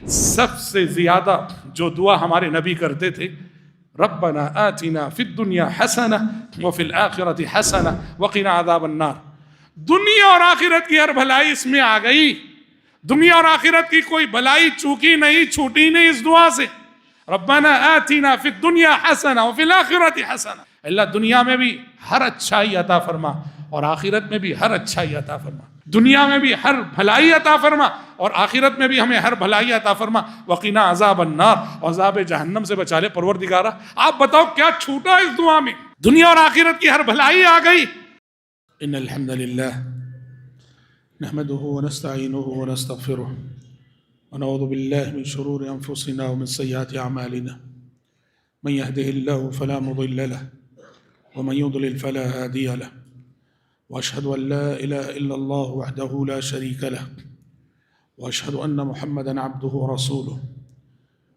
سب سے زیادہ جو دعا ہمارے نبی کرتے تھے، ربنا آتنا فی الدنیا حسنہ وفی الآخرۃ حسنہ وقنا عذاب النار۔ دنیا اور آخرت کی ہر بھلائی اس میں آ گئی، دنیا اور آخرت کی کوئی بھلائی چوکی نہیں، چھوٹی نہیں اس دعا سے۔ ربنا آتنا فی الدنیا حسنہ وفی الآخرۃ حسنہ، اللہ دنیا میں بھی ہر اچھائی عطا فرما اور آخرت میں بھی ہر اچھائی عطا فرما، دنیا میں بھی ہر بھلائی عطا فرما اور آخرت میں بھی ہمیں ہر بھلائی عطا فرما، وقنا عذاب النار، اور عذاب جہنم سے بچا لے پروردگارا۔ آپ بتاؤ کیا چھوٹا اس دعا میں؟ دنیا اور آخرت کی ہر بھلائی آ گئی۔ ان الحمد للہ نحمده ونستعینه ونستغفره ونعوذ باللہ من شرور انفسنا ومن سیئات اعمالنا، من يهده الله فلا مضل له ومن يضلل فلا هادي له، واشهد ان لا اله الا الله وحده لا شريك له، واشهد ان محمدا عبده ورسوله۔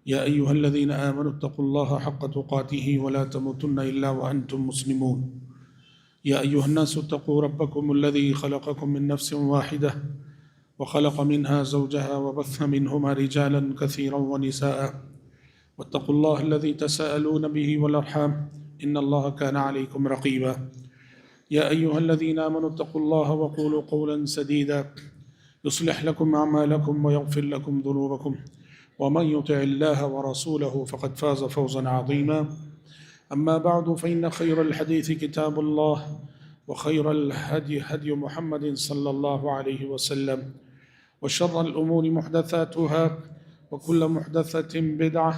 يا ايها الذين امنوا اتقوا الله حق تقاته ولا تموتن الا وانتم مسلمون۔ يا ايها الناس اتقوا ربكم الذي خلقكم من نفس واحده وخلق منها زوجها وبث منهما رجالا كثيرا ونساء، واتقوا الله الذي تساءلون به والارحام ان الله كان عليكم رقيبا۔ يا ايها الذين امنوا اتقوا الله وقولوا قولا سديدا يصلح لكم اعمالكم ويغفر لكم ذنوبكم، ومن يطع الله ورسوله فقد فاز فوزا عظيما۔ اما بعد فان خير الحديث كتاب الله، وخير الهدي هدي محمد صلى الله عليه وسلم، وشر الامور محدثاتها، وكل محدثة بدعة،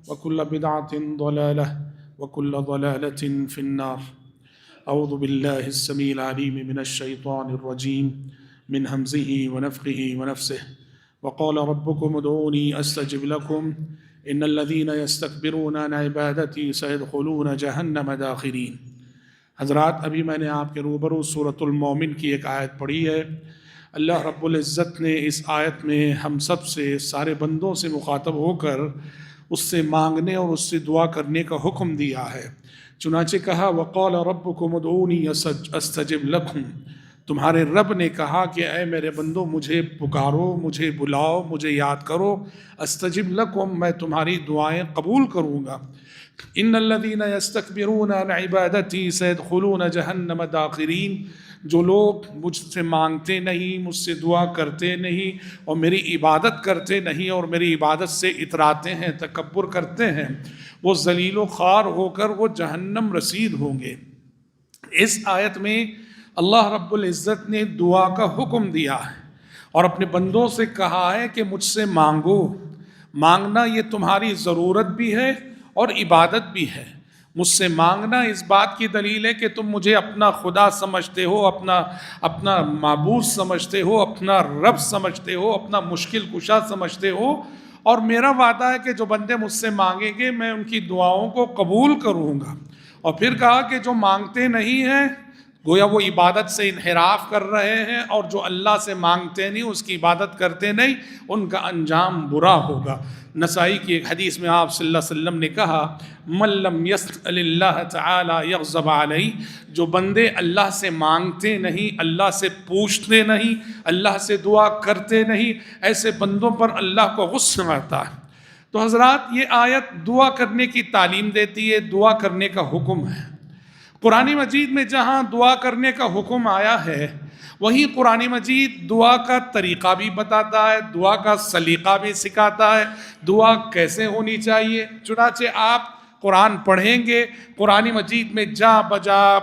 وكل بدعة ضلالة، وكل ضلالة في النار۔ أعوذ بالله السميع العليم من الشيطان الرجيم من همزه ونفخه ونفسه۔ وقال ربكم ادعوني أستجب لكم إن الذين يستكبرون عن عبادتي سيدخلون جهنم داخرين۔ حضرات، ابھی میں نے آپ کے روبرو سورۃ المومن کی ایک آیت پڑھی ہے۔ اللہ رب العزت نے اس آیت میں ہم سب سے، سارے بندوں سے مخاطب ہو کر اس سے مانگنے اور اس سے دعا کرنے کا حکم دیا ہے۔ چنانچہ کہا وَقَالَ رَبُّكُمُ ادْعُونِي أَسْتَجِبْ لَكُمْ، تمہارے رب نے کہا کہ اے میرے بندو مجھے پکارو، مجھے بلاؤ، مجھے یاد کرو، استجب لکم، میں تمہاری دعائیں قبول کروں گا۔ ان الذین یستکبرون عن عبادتی سیدخلون جہنم داخرین، جو لوگ مجھ سے مانگتے نہیں، مجھ سے دعا کرتے نہیں اور میری عبادت کرتے نہیں اور میری عبادت سے اتراتے ہیں، تکبر کرتے ہیں، وہ ذلیل و خوار ہو کر وہ جہنم رسید ہوں گے۔ اس آیت میں اللہ رب العزت نے دعا کا حکم دیا ہے اور اپنے بندوں سے کہا ہے کہ مجھ سے مانگو۔ مانگنا یہ تمہاری ضرورت بھی ہے اور عبادت بھی ہے۔ مجھ سے مانگنا اس بات کی دلیل ہے کہ تم مجھے اپنا خدا سمجھتے ہو، اپنا معبود سمجھتے ہو، اپنا رب سمجھتے ہو، اپنا مشکل کشا سمجھتے ہو، اور میرا وعدہ ہے کہ جو بندے مجھ سے مانگیں گے میں ان کی دعاؤں کو قبول کروں گا۔ اور پھر کہا کہ جو مانگتے نہیں ہیں گویا وہ عبادت سے انحراف کر رہے ہیں، اور جو اللہ سے مانگتے نہیں، اس کی عبادت کرتے نہیں، ان کا انجام برا ہوگا۔ نسائی کی ایک حدیث میں آپ صلی اللہ علیہ وسلم نے کہا من لم یسأل اللہ تعالی یغضب علیہ، جو بندے اللہ سے مانگتے نہیں، اللہ سے پوچھتے نہیں، اللہ سے دعا کرتے نہیں، ایسے بندوں پر اللہ کو غصہ آتا ہے۔ تو حضرات، یہ آیت دعا کرنے کی تعلیم دیتی ہے، دعا کرنے کا حکم ہے۔ قرآن مجید میں جہاں دعا کرنے کا حکم آیا ہے، وہیں قرآن مجید دعا کا طریقہ بھی بتاتا ہے، دعا کا سلیقہ بھی سکھاتا ہے، دعا کیسے ہونی چاہیے۔ چنانچہ آپ قرآن پڑھیں گے، قرآن مجید میں جا بجا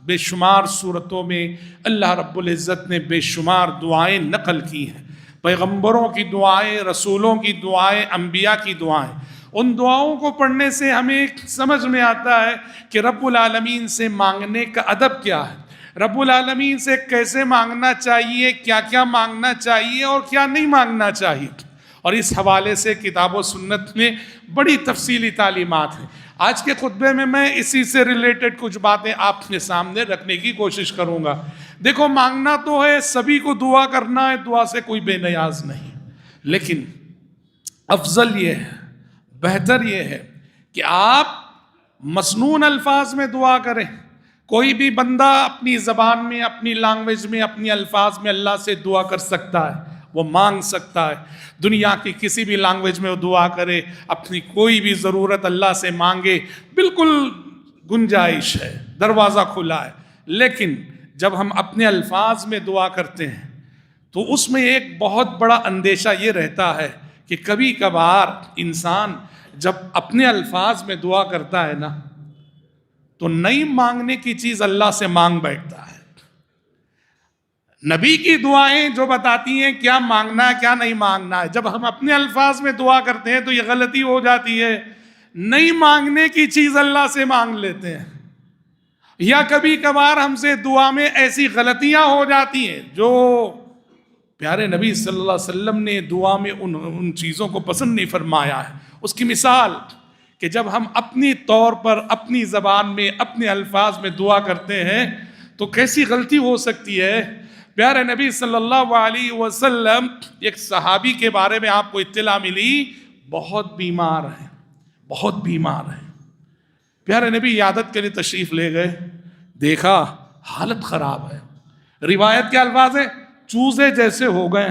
بے شمار صورتوں میں اللہ رب العزت نے بے شمار دعائیں نقل کی ہیں، پیغمبروں کی دعائیں، رسولوں کی دعائیں، انبیاء کی دعائیں۔ ان دعاؤں کو پڑھنے سے ہمیں سمجھ میں آتا ہے کہ رب العالمین سے مانگنے کا ادب کیا ہے، رب العالمین سے کیسے مانگنا چاہیے، کیا کیا مانگنا چاہیے اور کیا نہیں مانگنا چاہیے۔ اور اس حوالے سے کتاب و سنت میں بڑی تفصیلی تعلیمات ہیں۔ آج کے خطبے میں میں اسی سے ریلیٹڈ کچھ باتیں آپ کے سامنے رکھنے کی کوشش کروں گا۔ دیکھو، مانگنا تو ہے، سبھی کو دعا کرنا ہے، دعا سے کوئی بے نیاز نہیں، لیکن افضل یہ ہے، بہتر یہ ہے کہ آپ مسنون الفاظ میں دعا کریں۔ کوئی بھی بندہ اپنی زبان میں، اپنی لینگویج میں، اپنی الفاظ میں اللہ سے دعا کر سکتا ہے، وہ مانگ سکتا ہے. دنیا کی کسی بھی لینگویج میں وہ دعا کرے, اپنی کوئی بھی ضرورت اللہ سے مانگے, بالکل گنجائش ہے, دروازہ کھلا ہے. لیکن جب ہم اپنے الفاظ میں دعا کرتے ہیں تو اس میں ایک بہت بڑا اندیشہ یہ رہتا ہے کہ کبھی کبھار انسان جب اپنے الفاظ میں دعا کرتا ہے نا تو نہیں مانگنے کی چیز اللہ سے مانگ بیٹھتا ہے. نبی کی دعائیں جو بتاتی ہیں کیا مانگنا ہے کیا نہیں مانگنا ہے, جب ہم اپنے الفاظ میں دعا کرتے ہیں تو یہ غلطی ہو جاتی ہے, نہیں مانگنے کی چیز اللہ سے مانگ لیتے ہیں. یا کبھی کبھار ہم سے دعا میں ایسی غلطیاں ہو جاتی ہیں جو پیارے نبی صلی اللہ علیہ وسلم نے دعا میں ان چیزوں کو پسند نہیں فرمایا ہے. اس کی مثال کہ جب ہم اپنی طور پر اپنی زبان میں اپنے الفاظ میں دعا کرتے ہیں تو کیسی غلطی ہو سکتی ہے. پیارے نبی صلی اللہ علیہ وسلم, ایک صحابی کے بارے میں آپ کو اطلاع ملی, بہت بیمار ہیں, بہت بیمار ہیں. پیارے نبی عیادت کے لیے تشریف لے گئے, دیکھا حالت خراب ہے. روایت کے الفاظ ہیں چوزے جیسے ہو گئے,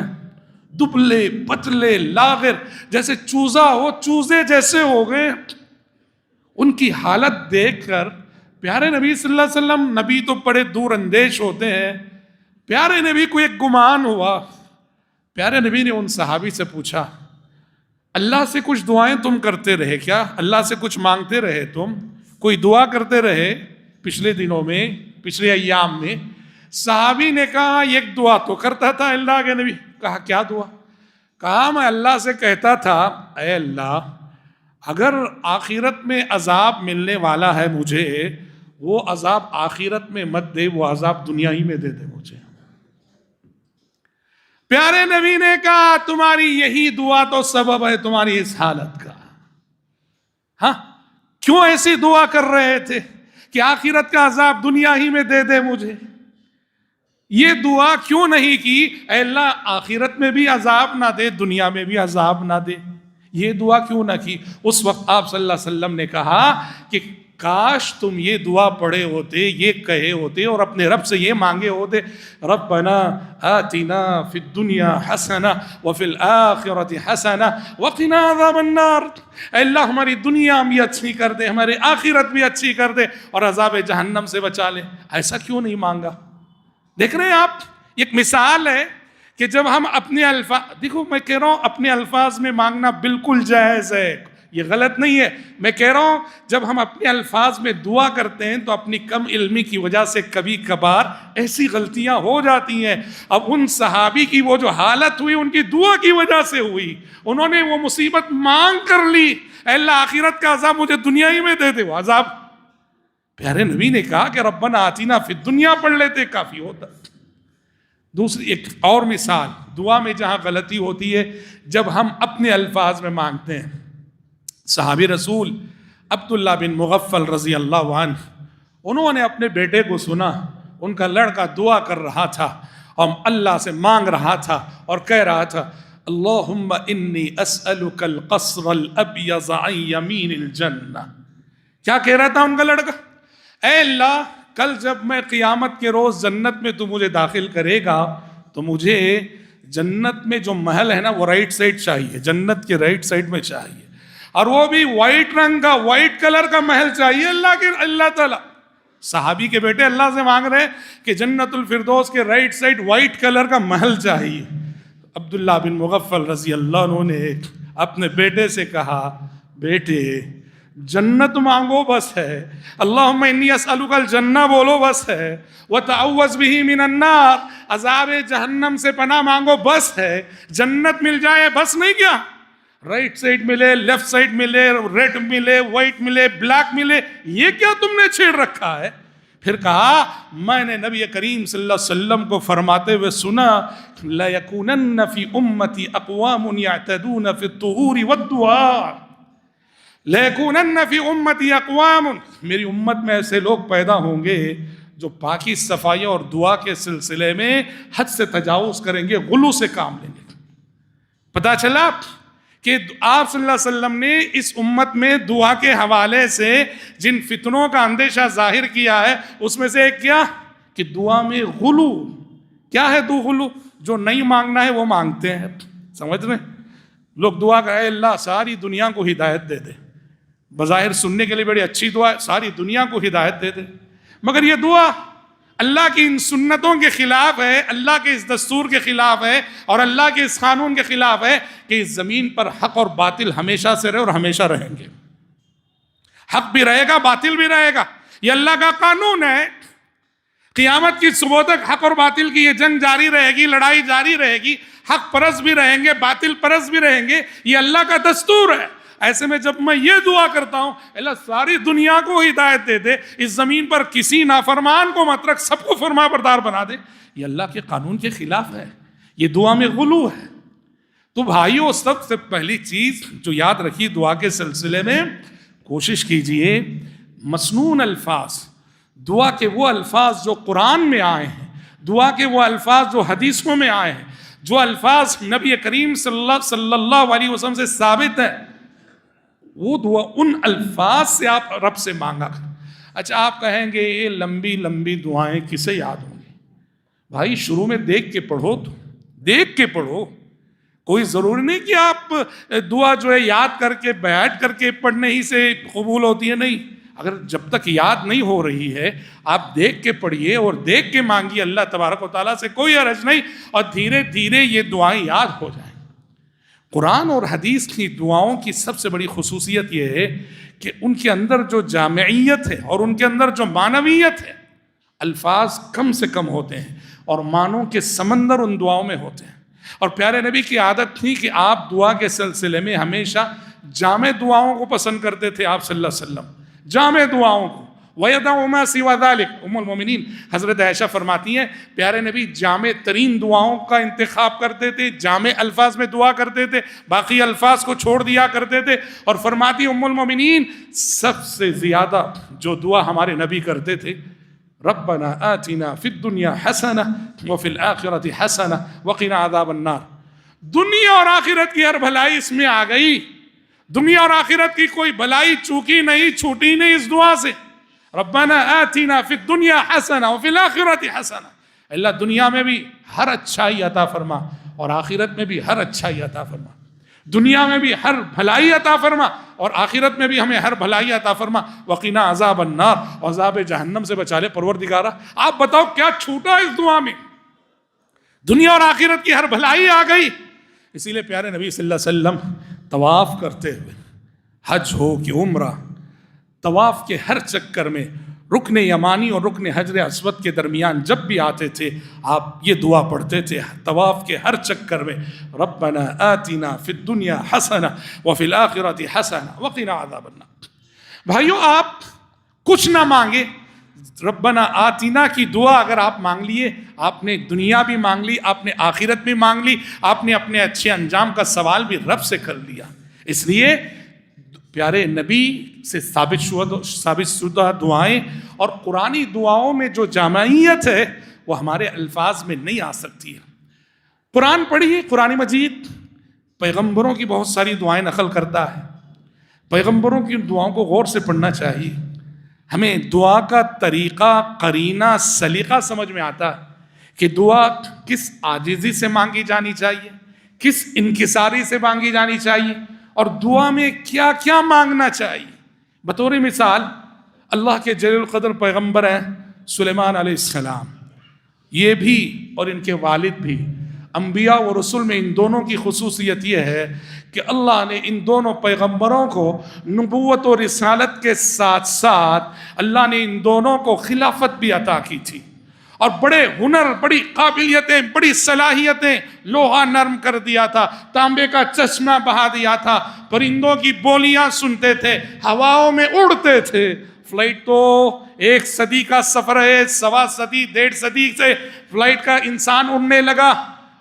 دبلے پتلے لاغر, جیسے چوزا ہو چوزے جیسے ہو گئے. ان کی حالت دیکھ کر پیارے نبی صلی اللہ علیہ وسلم, نبی تو بڑے دور اندیش ہوتے ہیں, پیارے نبی کو ایک گمان ہوا. پیارے نبی نے ان صحابی سے پوچھا, اللہ سے کچھ دعائیں تم کرتے رہے کیا؟ اللہ سے کچھ مانگتے رہے تم؟ کوئی دعا کرتے رہے پچھلے دنوں میں, پچھلے ایام میں؟ صحابی نے کہا ایک دعا تو کرتا تھا اللہ کے نبی. کہا کیا دعا؟ کہا میں اللہ سے کہتا تھا اے اللہ اگر آخرت میں عذاب ملنے والا ہے مجھے, وہ عذاب آخرت میں مت دے, وہ عذاب دنیا ہی میں دے دے مجھے. پیارے نبی نے کہا تمہاری یہی دعا تو سبب ہے تمہاری اس حالت کا. ہاں, کیوں ایسی دعا کر رہے تھے کہ آخرت کا عذاب دنیا ہی میں دے دے مجھے؟ یہ دعا کیوں نہیں کی اے اللہ آخرت میں بھی عذاب نہ دے دنیا میں بھی عذاب نہ دے؟ یہ دعا کیوں نہ کی؟ اس وقت آپ صلی اللہ علیہ وسلم نے کہا کہ کاش تم یہ دعا پڑھے ہوتے, یہ کہے ہوتے اور اپنے رب سے یہ مانگے ہوتے, ربنا آتنا فی الدنیا حسنہ وفی الآخرۃ حسنہ وقنا عذاب النار. اے اللہ ہماری دنیا بھی اچھی کر دے, ہماری آخرت بھی اچھی کر دے اور عذاب جہنم سے بچا لے. ایسا کیوں نہیں مانگا؟ دیکھ رہے ہیں آپ, ایک مثال ہے کہ جب ہم اپنے الفاظ, دیکھو میں کہہ رہا ہوں اپنے الفاظ میں مانگنا بالکل جائز ہے, یہ غلط نہیں ہے. میں کہہ رہا ہوں جب ہم اپنے الفاظ میں دعا کرتے ہیں تو اپنی کم علمی کی وجہ سے کبھی کبھار ایسی غلطیاں ہو جاتی ہیں. اب ان صحابی کی وہ جو حالت ہوئی ان کی دعا کی وجہ سے ہوئی, انہوں نے وہ مصیبت مانگ کر لی, اے اللہ آخرت کا عذاب مجھے دنیا ہی میں دے دے. وہ عذاب پیارے نبی نے کہا کہ ربنا آتینا فی الدنیا پڑھ لیتے کافی ہوتا. دوسری ایک اور مثال دعا میں جہاں غلطی ہوتی ہے جب ہم اپنے الفاظ میں مانگتے ہیں. صحابی رسول عبداللہ بن مغفل رضی اللہ عنہ, انہوں نے اپنے بیٹے کو سنا, ان کا لڑکا دعا کر رہا تھا اور اللہ سے مانگ رہا تھا اور کہہ رہا تھا اللہم انی اسألک القصر الابیض عن یمین الجنہ. کیا کہہ رہا تھا ان کا لڑکا؟ اے اللہ کل جب میں قیامت کے روز جنت میں تو مجھے داخل کرے گا تو مجھے جنت میں جو محل ہے نا وہ رائٹ سائڈ چاہیے, جنت کے رائٹ سائڈ میں چاہیے, اور وہ بھی وائٹ رنگ کا, وائٹ کلر کا محل چاہیے. اللہ تعالیٰ صحابی کے بیٹے اللہ سے مانگ رہے کہ جنت الفردوس کے رائٹ سائڈ وائٹ کلر کا محل چاہیے. عبداللہ بن مغفل رضی اللہ عنہ نے اپنے بیٹے سے کہا بیٹے جنت مانگو بس ہے, اللہم انی اسألک الجنہ بولو بس ہے, وتعوذ بہ من النار عذاب جہنم سے پناہ مانگو بس ہے, جنت مل جائے بس نہیں کیا؟ رائٹ سائڈ ملے, لیفٹ سائڈ ملے, ریڈ ملے, وائٹ ملے, بلیک ملے, یہ کیا تم نے چھیڑ رکھا ہے؟ پھر کہا میں نے نبی کریم صلی اللہ علیہ وسلم کو فرماتے ہوئے سنا لَيَكُونَنَّ فِي أُمَّتِي أَقْوَامٌ يَعْتَدُونَ فِي الطُّهُورِ وَالدُّعَاءِ. لَيَكُونَنَّ فِي أُمَّتِي أَقْوَامٌ, میری امت میں ایسے لوگ پیدا ہوں گے جو پاکی صفائی اور دعا کے سلسلے میں حد سے تجاوز کریں گے, غلو سے کام لیں گے. پتہ چلا کہ آپ صلی اللہ علیہ وسلم نے اس امت میں دعا کے حوالے سے جن فتنوں کا اندیشہ ظاہر کیا ہے اس میں سے ایک کیا کہ دعا میں غلو. کیا ہے غلو؟ جو نہیں مانگنا ہے وہ مانگتے ہیں. سمجھ رہے ہیں؟ لوگ دعا کرے اللہ ساری دنیا کو ہدایت دے دے. بظاہر سننے کے لیے بڑی اچھی دعا ہے، ساری دنیا کو ہدایت دے دے، مگر یہ دعا اللہ کی ان سنتوں کے خلاف ہے، اللہ کے اس دستور کے خلاف ہے، اور اللہ کے اس قانون کے خلاف ہے کہ اس زمین پر حق اور باطل ہمیشہ سے رہے اور ہمیشہ رہیں گے. حق بھی رہے گا، باطل بھی رہے گا. یہ اللہ کا قانون ہے. قیامت کی صبح تک حق اور باطل کی یہ جنگ جاری رہے گی، لڑائی جاری رہے گی. حق پرست بھی رہیں گے، باطل پرست بھی رہیں گے. یہ اللہ کا دستور ہے. ایسے میں جب میں یہ دعا کرتا ہوں اللہ ساری دنیا کو ہدایت دے دے، اس زمین پر کسی نافرمان کو مت رکھ، سب کو فرما بردار بنا دے، یہ اللہ کے قانون کے خلاف ہے. یہ دعا میں غلو ہے. تو بھائیو، سب سے پہلی چیز جو یاد رکھی دعا کے سلسلے میں، کوشش کیجئے مسنون الفاظ، دعا کے وہ الفاظ جو قرآن میں آئے ہیں، دعا کے وہ الفاظ جو حدیثوں میں آئے ہیں، جو الفاظ نبی کریم صلی اللہ علیہ وسلم سے ثابت ہے، وہ دعا ان الفاظ سے آپ رب سے مانگا کریں. اچھا آپ کہیں گے یہ لمبی لمبی دعائیں کسے یاد ہوں گی؟ بھائی شروع میں دیکھ کے پڑھو، تو دیکھ کے پڑھو. کوئی ضروری نہیں کہ آپ دعا جو ہے یاد کر کے بیٹھ کر کے پڑھنے ہی سے قبول ہوتی ہے. نہیں، اگر جب تک یاد نہیں ہو رہی ہے آپ دیکھ کے پڑھیے اور دیکھ کے مانگیے اللہ تبارک و تعالیٰ سے، کوئی حرج نہیں، اور دھیرے دھیرے یہ دعائیں یاد ہو جائیں. قرآن اور حدیث کی دعاؤں کی سب سے بڑی خصوصیت یہ ہے کہ ان کے اندر جو جامعیت ہے اور ان کے اندر جو معنویت ہے، الفاظ کم سے کم ہوتے ہیں اور معنوں کے سمندر ان دعاؤں میں ہوتے ہیں. اور پیارے نبی کی عادت تھی کہ آپ دعا کے سلسلے میں ہمیشہ جامع دعاؤں کو پسند کرتے تھے. آپ صلی اللہ علیہ وسلم جامع دعاؤں کو، وَيَدَعُ مَا سِوَى ذَلِكَ. ام المومنین حضرت عائشہ فرماتی ہیں پیارے نبی جامع ترین دعاؤں کا انتخاب کرتے تھے، جامع الفاظ میں دعا کرتے تھے، باقی الفاظ کو چھوڑ دیا کرتے تھے. اور فرماتی ام المومنین سب سے زیادہ جو دعا ہمارے نبی کرتے تھے، ربنا آتنا فی الدنیا حسنہ وفی الآخرۃ حسنہ وقنا عذاب النار. دنیا اور آخرت کی ہر بھلائی اس میں آ گئی. دنیا اور آخرت کی کوئی بھلائی چوکی نہیں، چھوٹی نہیں اس دعا سے. ربنا آتنا فی الدنیا حسنہ وفی الآخرۃ حسنہ. اللہ دنیا میں بھی ہر اچھائی عطا فرما اور آخرت میں بھی ہر اچھائی عطا فرما. دنیا میں بھی ہر بھلائی عطا فرما اور آخرت میں بھی ہمیں ہر بھلائی عطا فرما. وقنا عذاب النار، اور عذاب جہنم سے بچا لے پروردگارا. آپ بتاؤ کیا چھوٹا اس دعا میں؟ دنیا اور آخرت کی ہر بھلائی آ گئی. اسی لیے پیارے نبی صلی اللہ علیہ وسلم طواف کرتے ہوئے، حج ہو کہ عمرہ، طواف کے ہر چکر میں رکن یمانی اور رکن حجر اسود کے درمیان جب بھی آتے تھے آپ یہ دعا پڑھتے تھے طواف کے ہر چکر میں، ربنا آتنا فی الدنیا حسنہ وفی الآخرۃ حسنہ وقنا عذاب النار. بھائیو آپ کچھ نہ مانگے، ربنا آتنا کی دعا اگر آپ مانگ لیے، آپ نے دنیا بھی مانگ لی، آپ نے آخرت بھی مانگ لی، آپ نے اپنے اچھے انجام کا سوال بھی رب سے کر لیا. اس لیے پیارے نبی سے ثابت شدہ دعائیں اور قرآنی دعاؤں میں جو جامعیت ہے وہ ہمارے الفاظ میں نہیں آ سکتی ہے. قرآن پڑھیے، قرآن مجید پیغمبروں کی بہت ساری دعائیں نقل کرتا ہے. پیغمبروں کی دعاؤں کو غور سے پڑھنا چاہیے. ہمیں دعا کا طریقہ، قرینہ، سلیقہ سمجھ میں آتا ہے کہ دعا کس عاجزی سے مانگی جانی چاہیے، کس انکساری سے مانگی جانی چاہیے، اور دعا میں کیا کیا مانگنا چاہیے. بطور مثال اللہ کے جلیل القدر پیغمبر ہیں سلیمان علیہ السلام. یہ بھی اور ان کے والد بھی انبیاء و رسول میں ان دونوں کی خصوصیت یہ ہے کہ اللہ نے ان دونوں پیغمبروں کو نبوت و رسالت کے ساتھ ساتھ اللہ نے ان دونوں کو خلافت بھی عطا کی تھی، اور بڑے ہنر، بڑی قابلیتیں، بڑی صلاحیتیں. لوہا نرم کر دیا تھا، تانبے کا چشمہ بہا دیا تھا، پرندوں کی بولیاں سنتے تھے، ہواؤں میں اڑتے تھے. فلائٹ تو 1 صدی کا سفر ہے، 1.25 صدی 1.5 صدی سے فلائٹ کا انسان اڑنے لگا.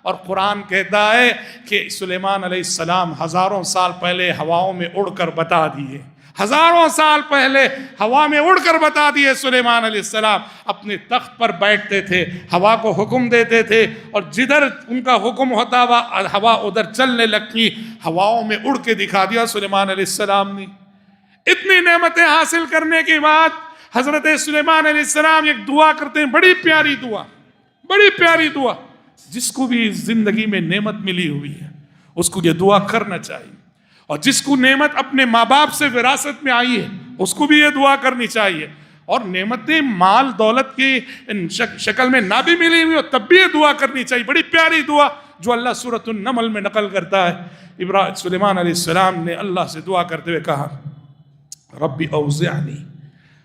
اور قرآن کہتا ہے کہ سلیمان علیہ السلام ہزاروں سال پہلے ہواؤں میں اڑ کر بتا دیے، ہزاروں سال پہلے ہوا میں اڑ کر بتا دیے. سلیمان علیہ السلام اپنے تخت پر بیٹھتے تھے، ہوا کو حکم دیتے تھے، اور جدھر ان کا حکم ہوتا ہوا ادھر چلنے لگتی. ہواؤں میں اڑ کے دکھا دیا سلیمان علیہ السلام نے. اتنی نعمتیں حاصل کرنے کے بعد حضرت سلیمان علیہ السلام ایک دعا کرتے ہیں، بڑی پیاری دعا، بڑی پیاری دعا. جس کو بھی زندگی میں نعمت ملی ہوئی ہے اس کو یہ دعا کرنا چاہیے، اور جس کو نعمت اپنے ماں باپ سے وراثت میں آئی ہے اس کو بھی یہ دعا کرنی چاہیے، اور نعمتیں مال دولت کی شکل میں نہ بھی ملی ہوئی ہو تب بھی یہ دعا کرنی چاہیے۔ بڑی پیاری دعا جو اللہ سورۃ النمل میں نقل کرتا ہے، سلیمان علیہ السلام نے اللہ سے دعا کرتے ہوئے کہا رب اوزعنی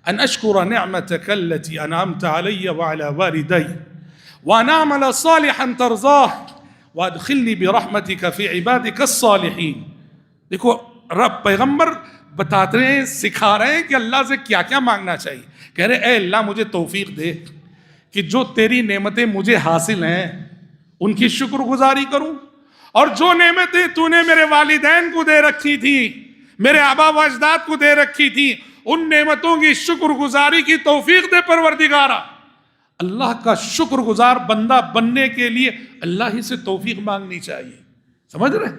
ان اشکر نعمتک التي انعمت علی وعلی والدی وان اعمل صالحا ترضاه وادخلنی برحمتک فی عبادک الصالحین۔ دیکھو رب پیغمبر بتاتے ہیں، سکھا رہے ہیں کہ اللہ سے کیا کیا مانگنا چاہیے۔ کہہ رہے اے اللہ مجھے توفیق دے کہ جو تیری نعمتیں مجھے حاصل ہیں ان کی شکر گزاری کروں، اور جو نعمتیں تو نے میرے والدین کو دے رکھی تھی، میرے آبا و اجداد کو دے رکھی تھی، ان نعمتوں کی شکر گزاری کی توفیق دے پروردگارا۔ اللہ کا شکر گزار بندہ بننے کے لیے اللہ ہی سے توفیق مانگنی چاہیے، سمجھ رہے؟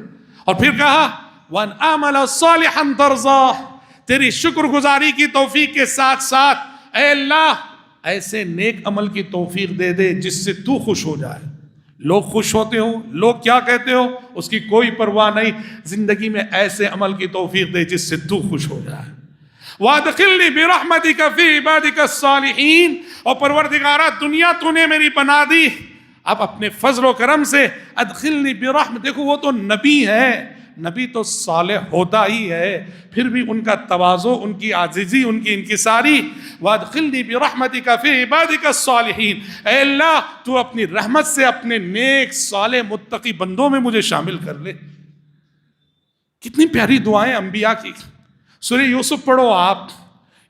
اور پھر کہا وَأَنْ أَعْمَلَ صَالِحًا تَرْضَاهُ، تیری شکر گزاری کی توفیق کے ساتھ ساتھ اے اللہ ایسے نیک عمل کی توفیق دے دے جس سے تو خوش ہو جائے۔ لوگ خوش ہوتے ہو، لوگ کیا کہتے ہو اس کی کوئی پرواہ نہیں، زندگی میں ایسے عمل کی توفیق دے جس سے تو خوش ہو جائے۔ وَأَدْخِلْنِي بِرَحْمَتِكَ فِي عِبَادِكَ الصَّالِحِينَ، اور پروردگارہ دنیا تو نے میری بنا دی، اب اپنے فضل و کرم سے ادخلنی برحمت۔ دیکھو وہ تو نبی ہے، نبی تو صالح ہوتا ہی ہے، پھر بھی ان کا تواضع، ان کی عاجزی، ان کی انکساری، وَأَدْخِلْنِي بِرَحْمَتِكَ فِي عِبَادِكَ الصَّالِحِينَ، اے اللہ تو اپنی رحمت سے اپنے نیک صالح متقی بندوں میں مجھے شامل کر لے۔ کتنی پیاری دعائیں انبیاء کی۔ سورہ یوسف پڑھو آپ،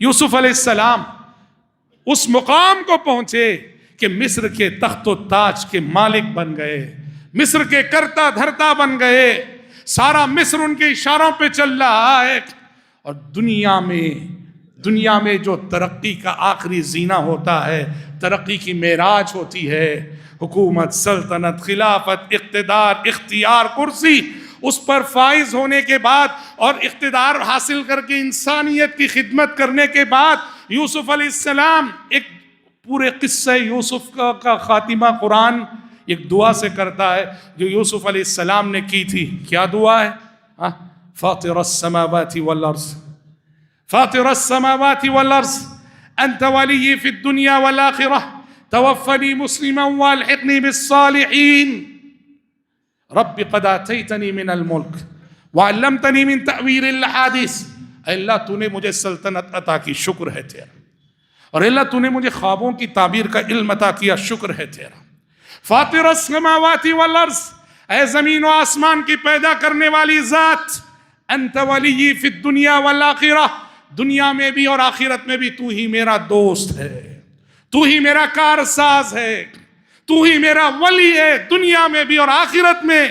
یوسف علیہ السلام اس مقام کو پہنچے کہ مصر کے تخت و تاج کے مالک بن گئے، مصر کے کرتا دھرتا بن گئے، سارا مصر ان کے اشاروں پہ چل رہا ہے، اور دنیا میں جو ترقی کا آخری زینہ ہوتا ہے، ترقی کی معراج ہوتی ہے، حکومت، سلطنت، خلافت، اقتدار، اختیار، کرسی، اس پر فائز ہونے کے بعد اور اقتدار حاصل کر کے انسانیت کی خدمت کرنے کے بعد یوسف علیہ السلام، ایک پورے قصہ یوسف کا خاتمہ قرآن ایک دعا سے کرتا ہے جو یوسف علیہ السلام نے کی تھی۔ کیا دعا ہے؟ فاطر السماوات والارض، فاطر السماوات والارض انت ولی فی الدنیا والآخرہ توفنی مسلما والحقنی بالصالحین رب قد آتیتنی من الملک وعلمتنی من تأویل الاحادیث۔ اے اللہ تو نے مجھے سلطنت عطا کی، شکر ہے تیرا، اور اللہ تو نے مجھے خوابوں کی تعبیر کا علم عطا کیا، شکر ہے تیرا۔ فاطر السماوات والارض، اے زمین و آسمان کی پیدا کرنے والی ذات، انت ولی فی الدنیا والآخرہ، دنیا میں بھی اور آخرت میں بھی تو ہی میرا دوست ہے، تو ہی میرا کارساز ہے، تو ہی میرا ولی ہے، دنیا میں بھی اور آخرت میں۔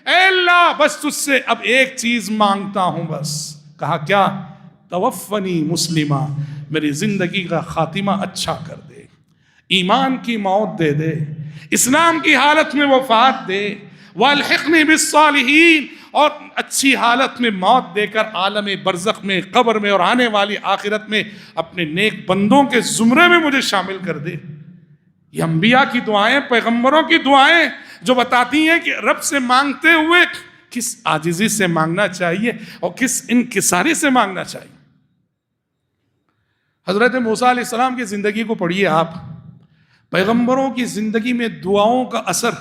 اے اللہ بس تجھ سے اب ایک چیز مانگتا ہوں بس۔ کہا کیا؟ توفنی مسلمہ، میری زندگی کا خاتمہ اچھا کر دے، ایمان کی موت دے دے، اسلام کی حالت میں وفات دے، والحقنی بالصالحین، اور اچھی حالت میں موت دے کر عالم برزخ میں، قبر میں اور آنے والی آخرت میں اپنے نیک بندوں کے زمرے میں مجھے شامل کر دے۔ یہ انبیاء کی دعائیں، پیغمبروں کی دعائیں جو بتاتی ہیں کہ رب سے مانگتے ہوئے کس عاجزی سے مانگنا چاہیے اور کس انکساری سے مانگنا چاہیے۔ حضرت موسیٰ علیہ السلام کی زندگی کو پڑھیے آپ، پیغمبروں کی زندگی میں دعاؤں کا اثر،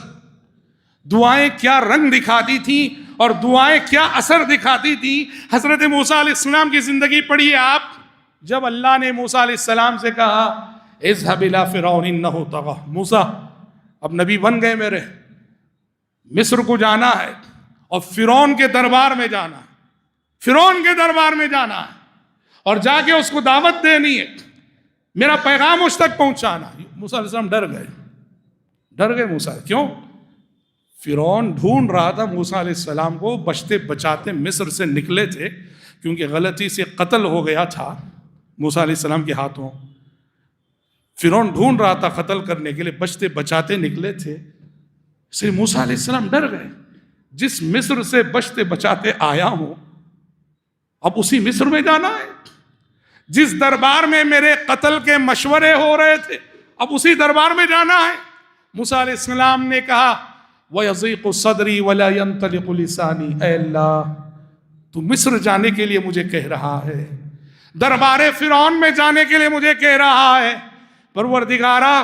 دعائیں کیا رنگ دکھاتی تھیں اور دعائیں کیا اثر دکھاتی تھیں۔ حضرت موسیٰ علیہ السلام کی زندگی پڑھیے آپ، جب اللہ نے موسیٰ علیہ السلام سے کہا اذهب الى فرعون انه طغى، موسیٰ اب نبی بن گئے میرے، مصر کو جانا ہے اور فرعون کے دربار میں جانا ہے، فرعون کے دربار میں جانا ہے اور جا کے اس کو دعوت دینی ہے، میرا پیغام اس تک پہنچانا۔ موسیٰ علیہ السلام ڈر گئے موسیٰ، کیوں؟ فرعون ڈھونڈ رہا تھا موسیٰ علیہ السلام کو، بچتے بچاتے مصر سے نکلے تھے کیونکہ غلطی سے قتل ہو گیا تھا موسیٰ علیہ السلام کے ہاتھوں، فرعون ڈھونڈ رہا تھا قتل کرنے کے لیے، بچتے بچاتے نکلے تھے، اس لیے موسیٰ علیہ السلام ڈر گئے، جس مصر سے بچتے بچاتے آیا ہوں اب اسی مصر میں جانا ہے، جس دربار میں میرے قتل کے مشورے ہو رہے تھے اب اسی دربار میں جانا ہے۔ موسیٰ علیہ السلام نے کہا وَيَضِيقُ صَدْرِي وَلَا يَنْطَلِقُ لِسَانِي، اے اللہ تو مصر جانے کے لیے مجھے کہہ رہا ہے، دربار فرعون میں جانے کے لیے مجھے کہہ رہا ہے، پروردگارا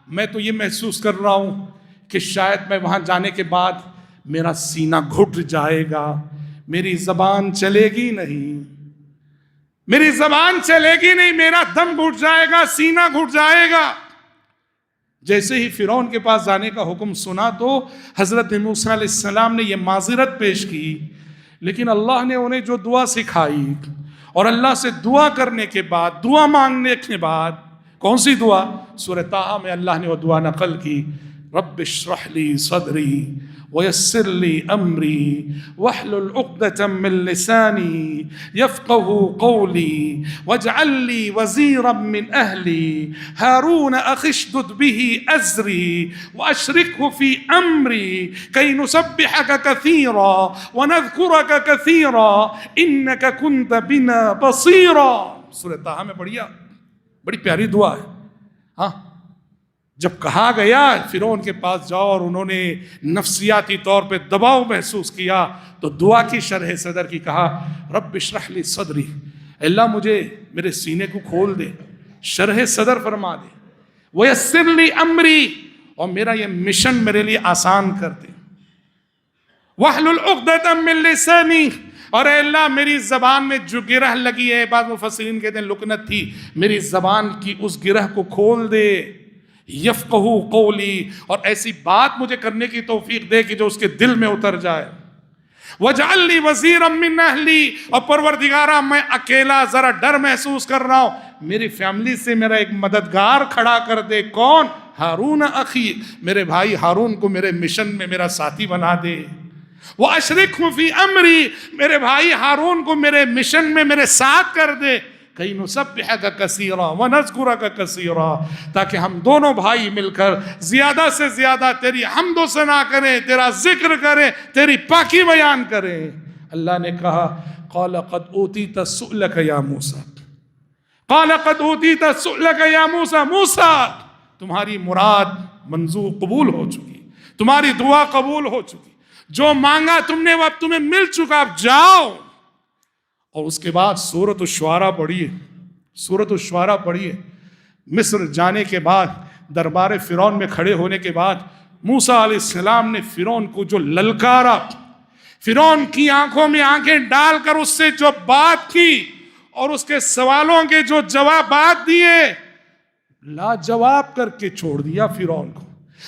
میں تو یہ محسوس کر رہا ہوں کہ شاید میں وہاں جانے کے بعد میرا سینہ گھٹ جائے گا، میری زبان چلے گی نہیں، میری زبان چلے گی نہیں، میرا دم گھٹ جائے گا، سینہ گھٹ جائے گا۔ جیسے ہی فرعون کے پاس جانے کا حکم سنا تو حضرت موسیٰ علیہ السلام نے یہ معذرت پیش کی، لیکن اللہ نے انہیں جو دعا سکھائی اور اللہ سے دعا کرنے کے بعد، دعا مانگنے کے بعد، کون سی دعا؟ سورہ طٰہٰ میں اللہ نے وہ دعا نقل کی، رب اشرح لی صدری ویسر لی امری واحلل عقدۃ من لسانی یفقهوا قولی واجعل لی وزیرا من اہلی ہارون اخی اشدد به ازری واشرکه فی امری کی نسبحک کثیرا ونذکرک کثیرا انک کنت بنا بصیرا۔ سورہ طٰہٰ میں بڑی پیاری دعا ہے۔ ہاں، جب کہا گیا فرعون کے پاس جاؤ اور انہوں نے نفسیاتی طور پہ دباؤ محسوس کیا تو دعا کی شرح صدر کی کہا، رب اشرح لی صدری، اللہ مجھے میرے سینے کو کھول دے، شرح صدر فرما دے، ویسر لی امری، اور میرا یہ مشن میرے لیے آسان کر دے، واحلل عقدۃ من لسانی، اور اے اللہ میری زبان میں جو گرہ لگی ہے، بعض مفسرین کہتے ہیں لکنت تھی، میری زبان کی اس گرہ کو کھول دے، یفقہوا قولی، اور ایسی بات مجھے کرنے کی توفیق دے کہ جو اس کے دل میں اتر جائے، وَاجْعَلْ لِي وَزِيرًا مِّنْ أَهْلِي، اور پروردگارا میں اکیلا ذرا ڈر محسوس کر رہا ہوں، میری فیملی سے میرا ایک مددگار کھڑا کر دے، کون؟ ہارون اخی، میرے بھائی ہارون کو میرے مشن میں میرا ساتھی بنا دے، وَأَشْرِكْهُ فِي أَمْرِي، میرے بھائی ہارون کو میرے مشن میں میرے ساتھ کر دے، کئی نسبحک کثیرا ونذکرک کثیرا، تاکہ ہم دونوں بھائی مل کر زیادہ سے زیادہ تیری حمد و ثنا کریں، تیرا ذکر کریں، تیری پاکی بیان کریں۔ اللہ نے کہا قال قد اوتیت سؤلک یا موسیٰ، قال قد اوتیت سؤلک یا موسیٰ، موسیٰ تمہاری مراد منظور قبول ہو چکی، تمہاری دعا قبول ہو چکی، جو مانگا تم نے وہ اب تمہیں مل چکا، اب جاؤ۔ اور اس کے بعد سورۃ الشعراء پڑھیے، سورۃ الشعراء پڑھیے۔ مصر جانے کے بعد، دربار فرعون میں کھڑے ہونے کے بعد، موسیٰ علیہ السلام نے فرعون کو جو للکارا، فرعون کی آنکھوں میں آنکھیں ڈال کر اس سے جو بات کی اور اس کے سوالوں کے جو جوابات دیے، لاجواب کر کے چھوڑ دیا فرعون کو۔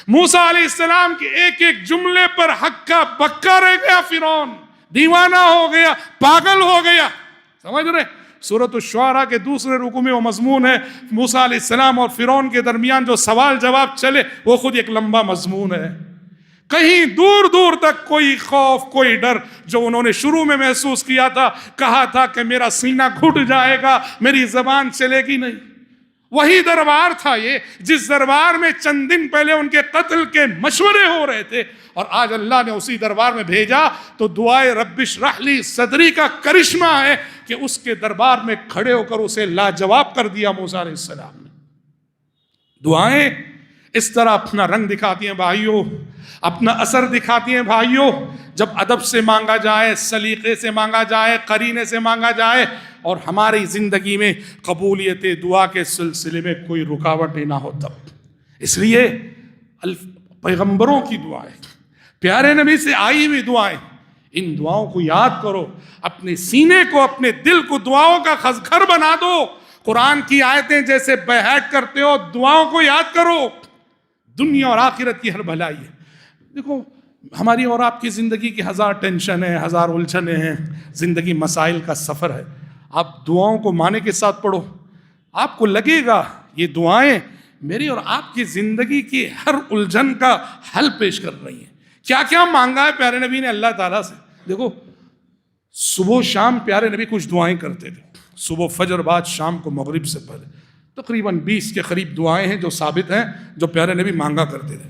موسیٰ علیہ السلام کے ایک ایک جملے پر ہکا بکا رہ گیا، فرعون دیوانہ ہو گیا، پاگل ہو گیا، سمجھ رہے؟ سورۃ الشعراء کے دوسرے رکوع میں وہ مضمون ہے، موسیٰ علیہ السلام اور فرعون کے درمیان جو سوال جواب چلے وہ خود ایک لمبا مضمون ہے۔ کہیں دور دور تک کوئی خوف، کوئی ڈر جو انہوں نے شروع میں محسوس کیا تھا، کہا تھا کہ میرا سینہ گھٹ جائے گا، میری زبان چلے گی نہیں، وہی دربار تھا یہ جس دربار میں چند دن پہلے ان کے قتل کے مشورے ہو رہے تھے، اور آج اللہ نے اسی دربار میں بھیجا تو دعائے رب اشرح لی صدری کا کرشمہ ہے کہ اس کے دربار میں کھڑے ہو کر اسے لاجواب کر دیا موسیٰ علیہ السلام نے۔ دعائیں اس طرح اپنا رنگ دکھاتی ہیں بھائیوں، اپنا اثر دکھاتی ہیں بھائیوں، جب ادب سے مانگا جائے، سلیقے سے مانگا جائے، قرینے سے مانگا جائے، اور ہماری زندگی میں قبولیت دعا کے سلسلے میں کوئی رکاوٹ نہ ہو تب۔ اس لیے پیغمبروں کی دعائیں، پیارے نبی سے آئی ہوئی دعائیں، ان دعاؤں کو یاد کرو، اپنے سینے کو، اپنے دل کو دعاؤں کا گھر بنا دو۔ قرآن کی آیتیں جیسے بیعت کرتے ہو، دعاؤں کو یاد کرو، دنیا اور آخرت کی ہر بھلائی ہے۔ دیکھو ہماری اور آپ کی زندگی کی ہزار ٹینشن ہیں، ہزار الجھنیں ہیں، زندگی مسائل کا سفر ہے، آپ دعاؤں کو معنی کے ساتھ پڑھو، آپ کو لگے گا یہ دعائیں میری اور آپ کی زندگی کی ہر الجھن کا حل پیش کر رہی ہیں۔ کیا کیا مانگا ہے پیارے نبی نے اللہ تعالیٰ سے؟ دیکھو صبح و شام پیارے نبی کچھ دعائیں کرتے تھے، صبح فجر بعد، شام کو مغرب سے پہلے، تقریباً 20 کے قریب دعائیں ہیں جو ثابت ہیں جو پیارے نبی مانگا کرتے تھے۔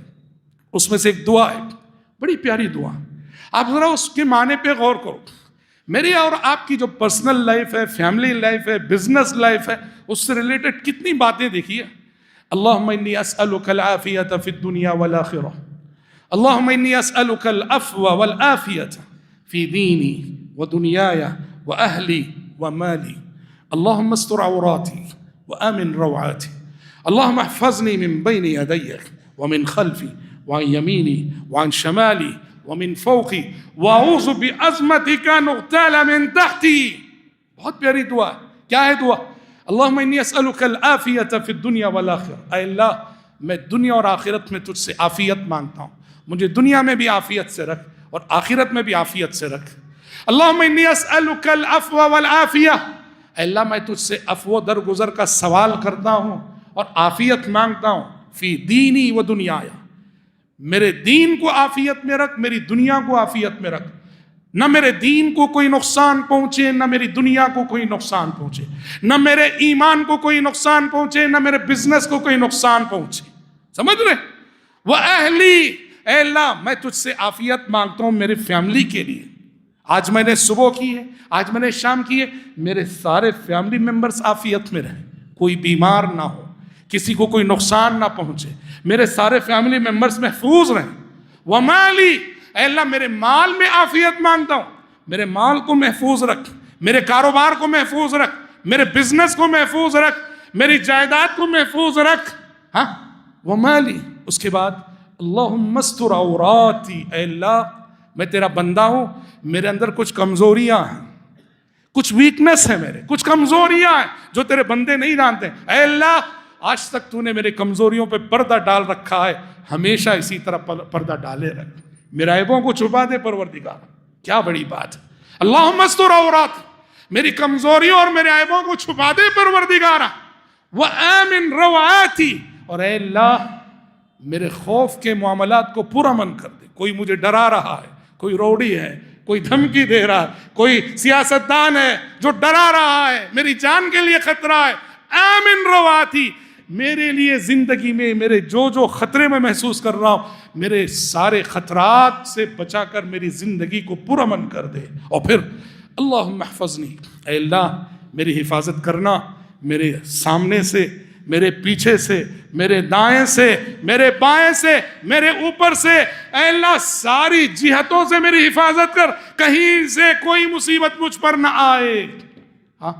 اس میں سے ایک دعا ہے، بڑی پیاری دعا، آپ ذرا اس کے معنی پہ غور کرو۔ میری اور آپ کی جو پرسنل لائف ہے، فیملی لائف ہے، بزنس لائف ہے، اس سے ریلیٹڈ کتنی باتیں دیکھیے۔ اللہم انی اسألک العافیۃ فی الدنیا والآخرہ، اللهم إني أسألك العفو والعافية في ديني ودنياي وأهلي ومالي. اللهم استر عوراتي وآمن روعاتي. اللهم احفظني من بين يدي ومن خلفي وعن يميني وعن شمالي ومن فوقي وأعوذ بعظمتك أن أغتال من تحتي. بہت پیاری دعا. کیا ہے دعا؟ اللهم إني أسألك العافية في الدنيا والآخرة. اے اللہ میں دنیا اور آخرت میں تجھ سے عافیت مانگتا ہوں. مجھے دنیا میں بھی عافیت سے رکھ اور آخرت میں بھی عافیت سے رکھ. اللهم إني أسألك العفو والعافية. اے اللہ میں تجھ سے عفو درگزر کا سوال کرتا ہوں اور عافیت مانگتا ہوں. فی دینی و دنیایا. میرے دین کو عافیت میں رکھ، میری دنیا کو عافیت میں رکھ. نہ میرے دین کو کوئی نقصان پہنچے، نہ میری دنیا کو کوئی نقصان پہنچے، نہ میرے ایمان کو کوئی نقصان پہنچے، نہ میرے بزنس کو کوئی نقصان پہنچے. سمجھ رہے؟ وَأَهْلِي. اے اللہ میں تجھ سے عافیت مانگتا ہوں میرے فیملی کے لیے. آج میں نے صبح کی ہے، آج میں نے شام کی ہے، میرے سارے فیملی ممبرز عافیت میں رہیں، کوئی بیمار نہ ہو، کسی کو کوئی نقصان نہ پہنچے، میرے سارے فیملی ممبرز محفوظ رہیں. وَمَالِي. اے اللہ میرے مال میں عافیت مانگتا ہوں، میرے مال کو محفوظ رکھ، میرے کاروبار کو محفوظ رکھ، میرے بزنس کو محفوظ رکھ، میری جائیداد کو محفوظ رکھ. ہاں وَمَالِي. اس کے بعد اللہم استر عوراتی. اے اللہ میں تیرا بندہ ہوں، میرے اندر کچھ کمزوریاں ہیں، کچھ ویکنس ہے، میرے کچھ کمزوریاں ہیں جو تیرے بندے نہیں جانتے. اے اللہ آج تک تو نے میرے کمزوریوں پہ پردہ ڈال رکھا ہے، ہمیشہ اسی طرح پردہ ڈالے رکھ، میرے عیبوں کو چھپا دے پروردگار. کیا بڑی بات ہے. اللہم استر عورات. میری کمزوریوں اور میرے عیبوں کو چھپا دے پروردگار. وآمن روعاتی. اور اے اللہ میرے خوف کے معاملات کو پرامن کر دے. کوئی مجھے ڈرا رہا ہے، کوئی روڑی ہے، کوئی دھمکی دے رہا ہے، کوئی سیاستدان ہے جو ڈرا رہا ہے، میری جان کے لیے خطرہ ہے. آمن رواتی. میرے لیے زندگی میں میرے جو خطرے میں محسوس کر رہا ہوں، میرے سارے خطرات سے بچا کر میری زندگی کو پرامن کر دے. اور پھر اللہم احفظنی. اے اللہ میری حفاظت کرنا، میرے سامنے سے، میرے پیچھے سے، میرے دائیں سے، میرے بائیں سے، میرے اوپر سے. اے اللہ ساری جہتوں سے میری حفاظت کر، کہیں سے کوئی مصیبت مجھ پر نہ آئے. ہاں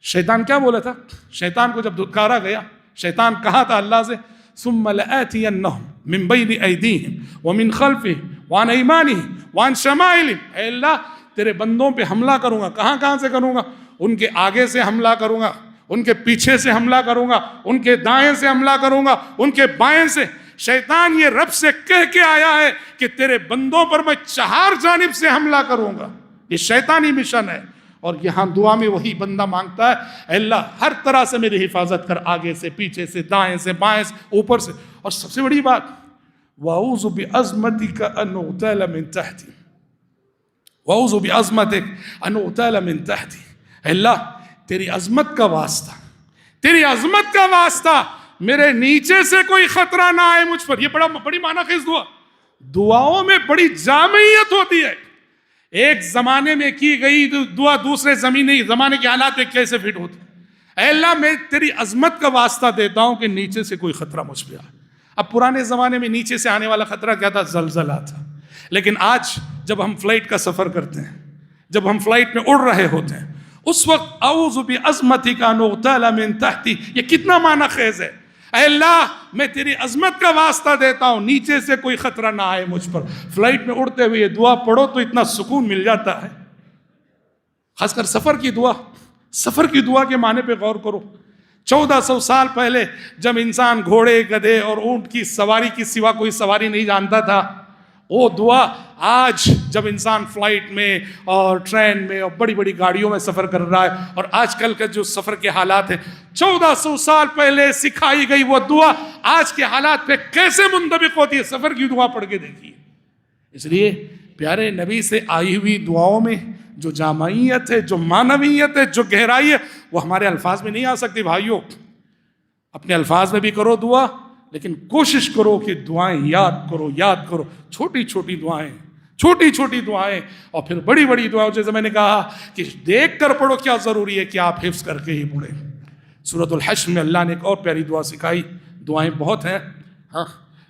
شیطان کیا بولا تھا؟ شیطان کو جب دھتکارا گیا، شیطان کہا تھا اللہ سے ثم لآتینہم من بین ایدیہم ومن خلفہم وعن ایمانہم وعن شمائلہم. اے اللہ تیرے بندوں پہ حملہ کروں گا. کہاں سے کروں گا؟ ان کے آگے سے حملہ کروں گا، ان کے پیچھے سے حملہ کروں گا، ان کے دائیں سے حملہ کروں گا، ان کے بائیں سے. شیطان یہ رب سے کہہ کے آیا ہے کہ تیرے بندوں پر میں 4 جانب سے حملہ کروں گا. یہ شیطانی مشن ہے. اور یہاں دعا میں وہی بندہ مانگتا ہے اے اللہ ہر طرح سے میری حفاظت کر، آگے سے، پیچھے سے، دائیں سے، بائیں سے، اوپر سے. اور سب سے بڑی بات وَأَعُوذُ بِعَظْمَتِكَ أَنْ أُغْتَالَ مِنْ تَحْتِي. وَأَعُوذُ بِعَظْمَتِكَ أَنْ أُغْتَالَ مِنْ تَحْتِي. اے اللہ تیری عظمت کا واسطہ، تیری عظمت کا واسطہ میرے نیچے سے کوئی خطرہ نہ آئے مجھ پر. یہ بڑی معنی خیز دعا. دعاؤں میں بڑی جامعیت ہوتی ہے. ایک زمانے میں کی گئی دعا دوسرے زمانے کے حالات میں کیسے فٹ ہوتی. اے اللہ میں تیری عظمت کا واسطہ دیتا ہوں کہ نیچے سے کوئی خطرہ مجھ پہ آئے. اب پرانے زمانے میں نیچے سے آنے والا خطرہ کیا تھا؟ زلزلہ تھا. لیکن آج جب ہم فلائٹ کا سفر کرتے ہیں، جب ہم فلائٹ میں اڑ رہے ہوتے ہیں، اس وقت اعوذ بعظمتک ان اغتال من تحتی. یہ کتنا معنی خیز ہے. اے اللہ میں تیری عظمت کا واسطہ دیتا ہوں نیچے سے کوئی خطرہ نہ آئے مجھ پر. فلائٹ میں اڑتے ہوئے یہ دعا پڑھو تو اتنا سکون مل جاتا ہے. خاص کر سفر کی دعا. سفر کی دعا کے معنی پہ غور کرو. 1400 سال پہلے جب انسان گھوڑے، گدھے اور اونٹ کی سواری کی سوا کوئی سواری نہیں جانتا تھا، وہ دعا آج جب انسان فلائٹ میں اور ٹرین میں اور بڑی بڑی گاڑیوں میں سفر کر رہا ہے، اور آج کل کے جو سفر کے حالات ہیں، 1400 سال پہلے سکھائی گئی وہ دعا آج کے حالات پہ کیسے منطبق ہوتی ہے. سفر کی دعا پڑھ کے دیکھیے. اس لیے پیارے نبی سے آئی ہوئی دعاؤں میں جو جامعیت ہے، جو معنویت ہے، جو گہرائی ہے، وہ ہمارے الفاظ میں نہیں آ سکتی. بھائیوں اپنے الفاظ میں بھی کرو دعا، لیکن کوشش کرو کہ دعائیں یاد کرو. چھوٹی چھوٹی دعائیں اور پھر بڑی بڑی دعائیں. جیسے میں نے کہا کہ دیکھ کر پڑھو، کیا ضروری ہے کہ آپ حفظ کر کے ہی پڑھیں. سورۃ الحشر میں اللہ نے ایک اور پیاری دعا سکھائی. دعائیں بہت ہیں ہاں،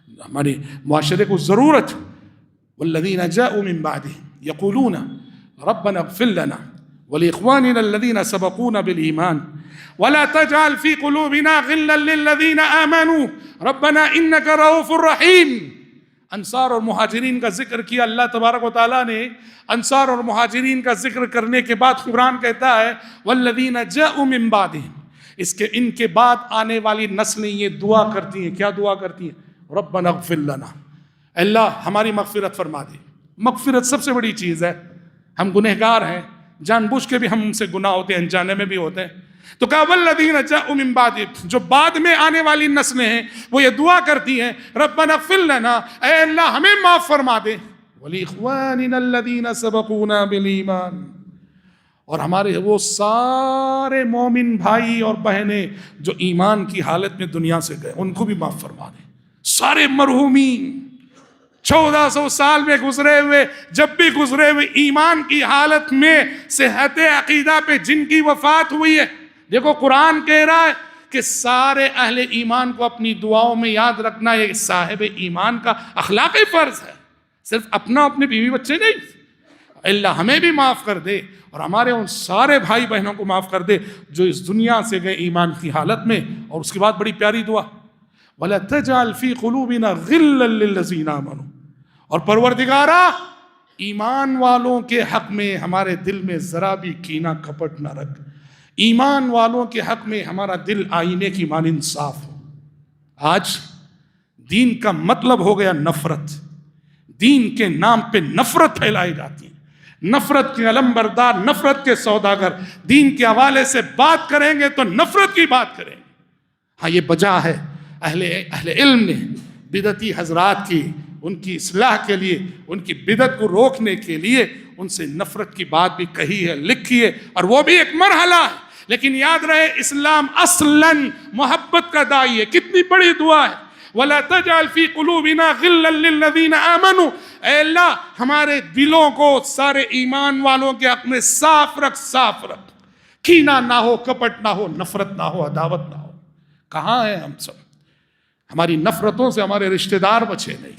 ہمارے معاشرے کو ضرورت. والذین جاءوا من بعدهم یقولون ربنا اغفر لنا ولإخواننا الذین سبقونا بالایمان ولا تجعل في قلوبنا غلا للذین آمنوا ربنا انك رؤوف رحیم. انصار اور مہاجرین کا ذکر کیا اللہ تبارک و تعالیٰ نے. انصار اور مہاجرین کا ذکر کرنے کے بعد قرآن کہتا ہے والذین جاءوا من بعدهم, ان کے بعد آنے والی نسلیں یہ دعا کرتی ہیں. کیا دعا کرتی ہیں؟ ربنا اغفر لنا, اللہ ہماری مغفرت فرما دے. مغفرت سب سے بڑی چیز ہے. ہم گنہگار ہیں, جان بوجھ کے بھی ہم سے گناہ ہوتے ہیں, انجانے میں بھی ہوتے ہیں. تو کہا والذین جاءوا من بعدهم, جو بعد میں آنے والی نسلیں ہیں وہ یہ دعا کرتی ہیں ربنا اغفر لنا, اے اللہ ہمیں معاف فرما دے, ولاخواننا الذین سبقونا بالایمان, اور ہمارے وہ سارے مومن بھائی اور بہنیں جو ایمان کی حالت میں دنیا سے گئے ان کو بھی معاف فرما دے. سارے مرحومین 1400 سال میں گزرے ہوئے, جب بھی گزرے ہوئے ایمان کی حالت میں صحت عقیدہ پہ جن کی وفات ہوئی ہے. دیکھو قرآن کہہ رہا ہے کہ سارے اہل ایمان کو اپنی دعاؤں میں یاد رکھنا یہ صاحب ایمان کا اخلاقی فرض ہے, صرف اپنے بیوی بچے نہیں. اللہ ہمیں بھی معاف کر دے اور ہمارے ان سارے بھائی بہنوں کو معاف کر دے جو اس دنیا سے گئے ایمان کی حالت میں. اور اس کے بعد بڑی پیاری دعا وَلَا تَجْعَلْ فِي قُلُوبِنَا غِلًّا لِّلَّذِينَ آمَنُوا, اور پروردگارا ایمان والوں کے حق میں ہمارے دل میں ذرا بھی کینہ کپٹ نہ رکھ. ایمان والوں کے حق میں ہمارا دل آئینے کی مانند صاف ہو. آج دین کا مطلب ہو گیا نفرت. دین کے نام پہ نفرت پھیلائی جاتی ہے, نفرت کے علم بردار, نفرت کے سوداگر. دین کے حوالے سے بات کریں گے تو نفرت کی بات کریں گے. ہاں یہ بجا ہے اہل علم نے بدعتی حضرات کی, ان کی اصلاح کے لیے, ان کی بدعت کو روکنے کے لیے ان سے نفرت کی بات بھی کہی ہے, لکھی ہے, اور وہ بھی ایک مرحلہ ہے. لیکن یاد رہے اسلام اصلاً محبت کا داعی ہے. کتنی بڑی دعا ہے وَلَا تَجْعَلْ فِي قُلُوبِنَا غِلًّا لِّلَّذِينَ آمَنُوا, اے اللہ ہمارے دلوں کو سارے ایمان والوں کے حق میں صاف رکھ, صاف رکھ. کینہ نہ ہو, کپٹ نہ ہو, نفرت نہ ہو, عداوت نہ ہو. کہاں ہیں ہم سب؟ ہماری نفرتوں سے ہمارے رشتہ دار بچے نہیں,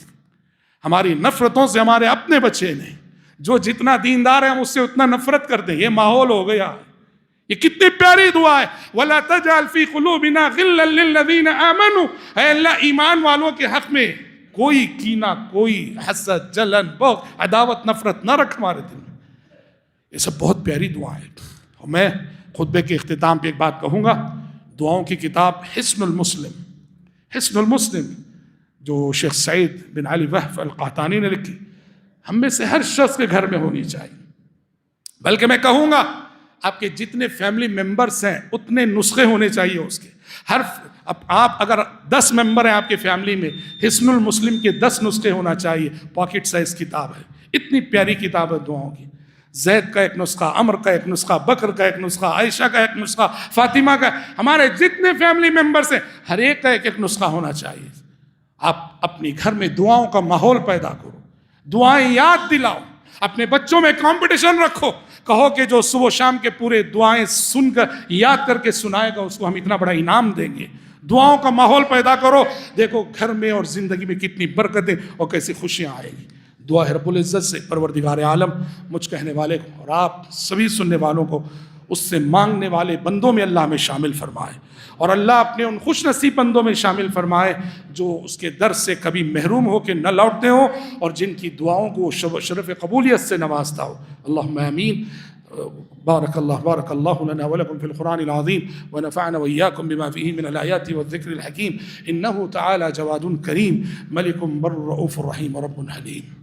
ہماری نفرتوں سے ہمارے اپنے بچے نہیں. جو جتنا دیندار ہے ہم اس سے اتنا نفرت کر دیں. یہ ماحول ہو گیا. یہ کتنی پیاری دعا ہے وَلَا تَجْعَلْ فِي قُلُوبِنَا غِلًّا لِّلَّذِينَ آمَنُوا, اے اللہ ایمان والوں کے حق میں کوئی کینہ, کوئی حسد, جلن, بغض, عداوت, نفرت نہ رکھ ہمارے دل میں. یہ سب بہت پیاری دعا ہے. اور میں خطبے کے اختتام پہ ایک بات کہوں گا. دعاؤں کی کتاب حصن المسلم, حصن المسلم جو شیخ سعید بن علی وہف القحطانی نے لکھی, ہم میں سے ہر شخص کے گھر میں ہونی چاہیے. بلکہ میں کہوں گا آپ کے جتنے فیملی ممبرز ہیں اتنے نسخے ہونے چاہیے اس کے. آپ اگر 10 ممبر ہیں آپ کے فیملی میں, حصن المسلم کے 10 نسخے ہونا چاہیے. پاکٹ سائز کتاب ہے, اتنی پیاری کتاب ہے دعاؤں کی. زید کا ایک نسخہ, عمر کا ایک نسخہ, بکر کا ایک نسخہ, عائشہ کا ایک نسخہ, فاطمہ کا, ہمارے جتنے فیملی ممبرز ہیں ہر ایک کا ایک نسخہ ہونا چاہیے. آپ اپنی گھر میں دعاؤں کا ماحول پیدا کرو, دعائیں یاد دلاؤ. اپنے بچوں میں کمپٹیشن رکھو, کہو کہ جو صبح و شام کے پورے دعائیں سن کر یاد کر کے سنائے گا اس کو ہم اتنا بڑا انعام دیں گے. دعاؤں کا ماحول پیدا کرو. دیکھو گھر میں اور زندگی میں کتنی برکتیں اور کیسی خوشیاں آئیں گی. دعا ہے رب العزت سے پروردگار عالم مجھ کہنے والے کو اور آپ سبھی سننے والوں کو اس سے مانگنے والے بندوں میں اللہ میں شامل فرمائے, اور اللہ اپنے ان خوش نصیب بندوں میں شامل فرمائے جو اس کے در سے کبھی محروم ہو کے نہ لوٹتے ہوں, اور جن کی دعاؤں کو شرف قبولیت سے نوازتا ہو. اللہم آمین. بارک اللہ لنا ولکم فی القرآن العظیم ونفعنا وإياكم بما فيه من الآيات والذکر الحکیم. انہ تعالی جواد کریم ملک بر رؤوف رحیم رب حلیم.